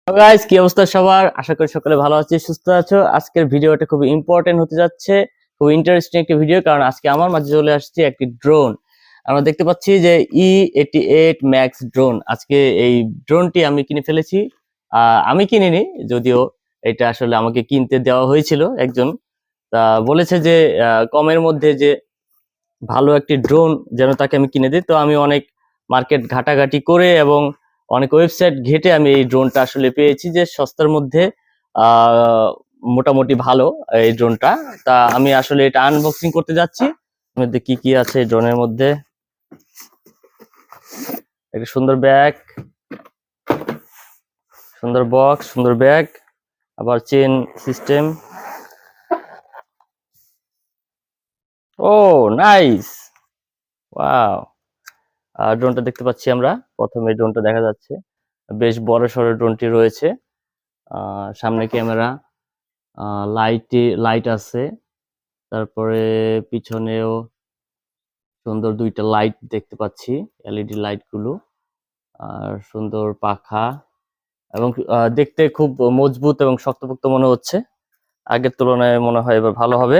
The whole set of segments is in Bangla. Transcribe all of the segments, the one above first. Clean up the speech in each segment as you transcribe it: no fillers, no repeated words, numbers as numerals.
গাইস, কি অবস্থা সবার? আশা করি সকলে ভালো আছো, সুস্থ আছো। আজকের ভিডিওটা খুব ইম্পর্টেন্ট হতে যাচ্ছে, খুব ইন্টারেস্টিং একটি ভিডিও, কারণ আজকে আমার মাঝে চলে আসছে একটি ড্রোন। আমরা দেখতে পাচ্ছি যে E88 ম্যাক্স ড্রোন। আজকে এই ড্রোনটি আমি কিনে ফেলেছি। আমি কিনিনি, যদিও এটা আসলে আমাকে কিনতে দেওয়া হয়েছিল একজন। তা বলেছে যে কমের মধ্যে যে ভালো একটি ড্রোন যেন তাকে আমি কিনে দিই। তো আমি অনেক মার্কেট ঘাটাঘাটি করে এবং অনেক ওয়েবসাইট ঘেটে আমি এই ড্রোনটা আসলে পেয়েছি যে সস্তার মধ্যে মোটামুটি ভালো এই ড্রোনটা। তা আমি আসলে এটা আনবক্সিং করতে যাচ্ছি। মধ্যে কি কি আছে এই ড্রোনের মধ্যে? একটা সুন্দর ব্যাগ, সুন্দর বক্স, সুন্দর ব্যাগ, আবার চেন সিস্টেম। ও নাইস, ওয়াও। ড্রোনটা দেখতে পাচ্ছি আমরা। প্রথমে ড্রোনটা দেখা যাচ্ছে, বেশ বড় সড়ো ড্রোনটি রয়েছে। সামনে ক্যামেরা, লাইট আছে, তারপরে পিছনেও সুন্দর দুইটা লাইট দেখতে পাচ্ছি, এলইডি লাইট গুলো, আর সুন্দর পাখা, এবং দেখতে খুব মজবুত এবং শক্তপোক্ত মনে হচ্ছে। আগের তুলনায় মনে হয় এবার ভালো হবে।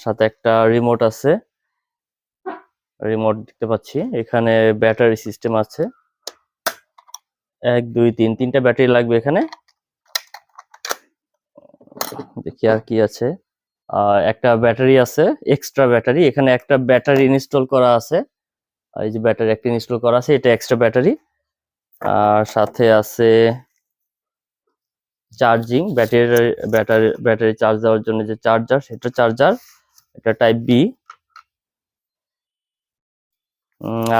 সাথে একটা রিমোট আছে, রিমোট দেখতে পাচ্ছি। এখানে ব্যাটারি সিস্টেম আছে, 1 2 3 তিনটা ব্যাটারি লাগবে এখানে। দেখি আর কি আছে। একটা ব্যাটারি আছে, এক্সট্রা ব্যাটারি। এখানে একটা ব্যাটারি ইনস্টল করা আছে, এই যে ব্যাটারি একটা ইনস্টল করা আছে, এটা এক্সট্রা ব্যাটারি। আর সাথে আছে চার্জিং, ব্যাটারি চার্জ দেওয়ার জন্য যে চার্জার, সেটা চার্জার, এটা টাইপ বি।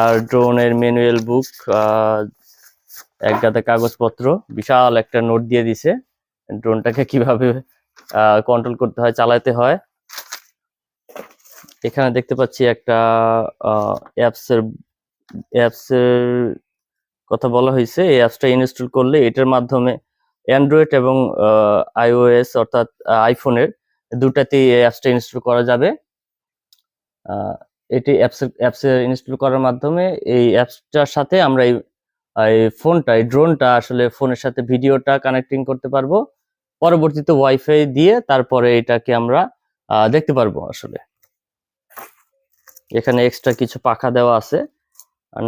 আর ড্রোনের ম্যানুয়াল বুক, এক গাদা কাগজপত্র, বিশাল একটা নোট দিয়ে দিছে ড্রোনটাকে কিভাবে কন্ট্রোল করতে হয়, চালাতে হয়। এখানে দেখতে পাচ্ছি একটা অ্যাপসের কথা বলা হয়েছে। এই অ্যাপসটা ইনস্টল করলে এটার মাধ্যমে অ্যান্ড্রয়েড এবং আইওএস অর্থাৎ আইফোনের দুটাতেই এই অ্যাপসটা ইনস্টল করা যাবে। এটি অ্যাপসে ইনস্টল করার মাধ্যমে এই অ্যাপসটার সাথে আমরা এই ফোনটা, এই ড্রোনটা আসলে ফোনের সাথে ভিডিওটা কানেক্টিং করতে পারবো। পরবর্তীতে ওয়াইফাই দিয়ে তারপরে এটাকে আমরা দেখতে পারবো আসলে। এখানে এক্সট্রা কিছু পাখা দেওয়া আছে,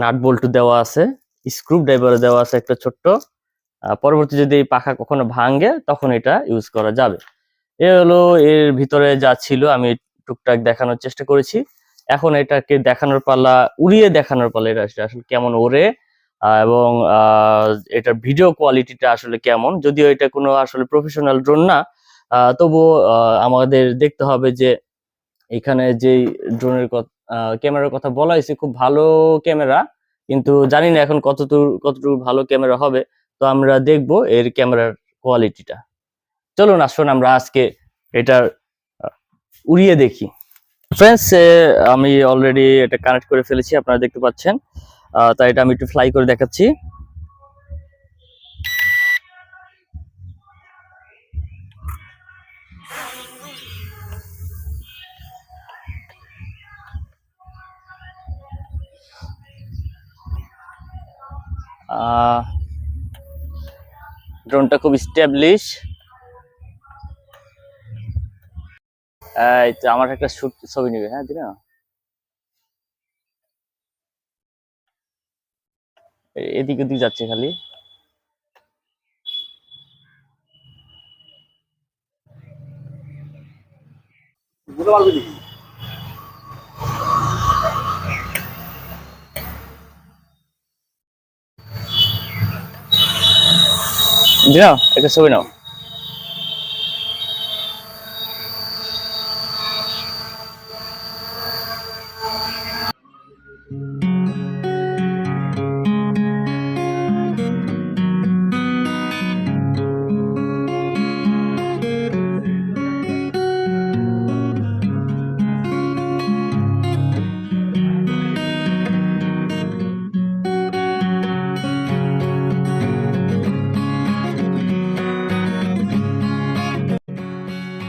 নাট বল্টু দেওয়া আছে, স্ক্রু ড্রাইভার দেওয়া আছে একটা ছোট্ট। পরবর্তী যদি এই পাখা কখনো ভাঙে তখন এটা ইউজ করা যাবে। এ হলো এর ভিতরে যা ছিল, আমি টুকটাক দেখানোর চেষ্টা করেছি। এখন এটাকে দেখানোর পালা, উড়িয়ে দেখানোর পালা, এটা আসলে কেমন ওড়ে এবং এটার ভিডিও কোয়ালিটিটা আসলে কেমন। যদিও এটা কোনো আসলে প্রফেশনাল ড্রোন না, তবুও আমাদের দেখতে হবে যে এখানে যে ড্রোনের ক্যামেরার কথা বলা হয়েছে, খুব ভালো ক্যামেরা, কিন্তু জানি না এখন কতটুকু ভালো ক্যামেরা হবে। তো আমরা দেখবো এর ক্যামেরার কোয়ালিটিটা। চলুন আসুন আমরা আজকে এটার উড়িয়ে দেখি। ফ্রেন্ডস, আমি অলরেডি এটা কানেক্ট করে ফেলেছি, আপনারা দেখতে পাচ্ছেন। তাই এটা আমি একটু ফ্লাই করে দেখাচ্ছি। ড্রোনটা খুব স্ট্যাবলিশ। এই তো আমার একটা ছবি নেবে, হ্যাঁ দিনা, এদিক ওদিক যাচ্ছে খালি। দিনা একটা ছবি নাও।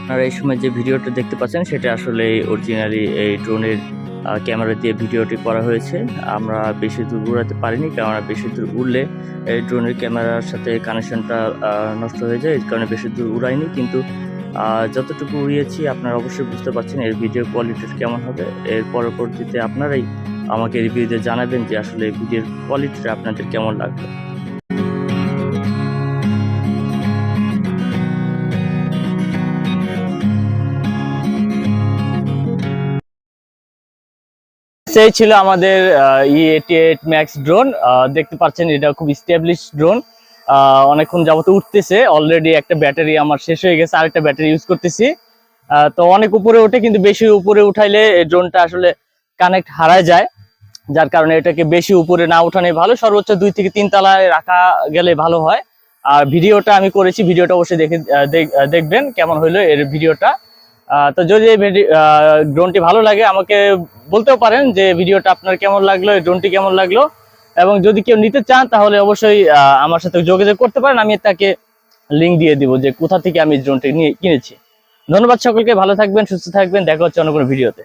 আপনারা এই সময় যে ভিডিওটা দেখতে পাচ্ছেন সেটা আসলে অরিজিনালি এই ড্রোনের ক্যামেরা দিয়ে ভিডিওটি করা হয়েছে। আমরা বেশি দূর উড়াতে পারিনি, কারণ বেশি দূর উড়লে এই ড্রোনের ক্যামেরার সাথে কানেকশনটা নষ্ট হয়ে যায়, এই কারণে বেশি দূর উড়াইনি। কিন্তু যতটুকু উড়িয়েছি আপনারা অবশ্যই বুঝতে পারছেন এর ভিডিও কোয়ালিটি কেমন হবে। এর পরবর্তীতে আপনারাই আমাকে রিভিউতে জানাবেন যে আসলে ভিডিওর কোয়ালিটিটা আপনাদের কেমন লাগবে। সেই ছিল আমাদের E88 ম্যাক্স ড্রোন। দেখতে পাচ্ছেন এটা খুব স্টাবলিশ ড্রোন, অনেকক্ষণ যাবত উঠতেছে। অলরেডি একটা ব্যাটারি আমার শেষ হয়ে গেছে, আরেকটা ব্যাটারি ইউজ করতেছি। তো অনেক উপরে ওঠে, কিন্তু বেশি উপরে উঠাইলে এই ড্রোনটা আসলে কানেক্ট হারায় যায়, যার কারণে এটাকে বেশি উপরে না উঠানোই ভালো। সর্বোচ্চ 2 থেকে 3 তলায় রাখা গেলে ভালো হয়। আর ভিডিওটা আমি করেছি, ভিডিওটা অবশ্যই দেখবেন কেমন হইলো এর ভিডিওটা। তো যদি এই ড্রোনটি ভালো লাগে আমাকে বলতেও পারেন যে ভিডিওটা আপনার কেমন লাগলো, এই ড্রোনটি কেমন লাগলো। এবং যদি কেউ নিতে চান তাহলে অবশ্যই আমার সাথে যোগাযোগ করতে পারেন, আমি তাকে লিঙ্ক দিয়ে দিব যে কোথা থেকে আমি ড্রোনটি কিনেছি। ধন্যবাদ সকলকে, ভালো থাকবেন, সুস্থ থাকবেন, দেখা হচ্ছে অন্য কোনো ভিডিওতে।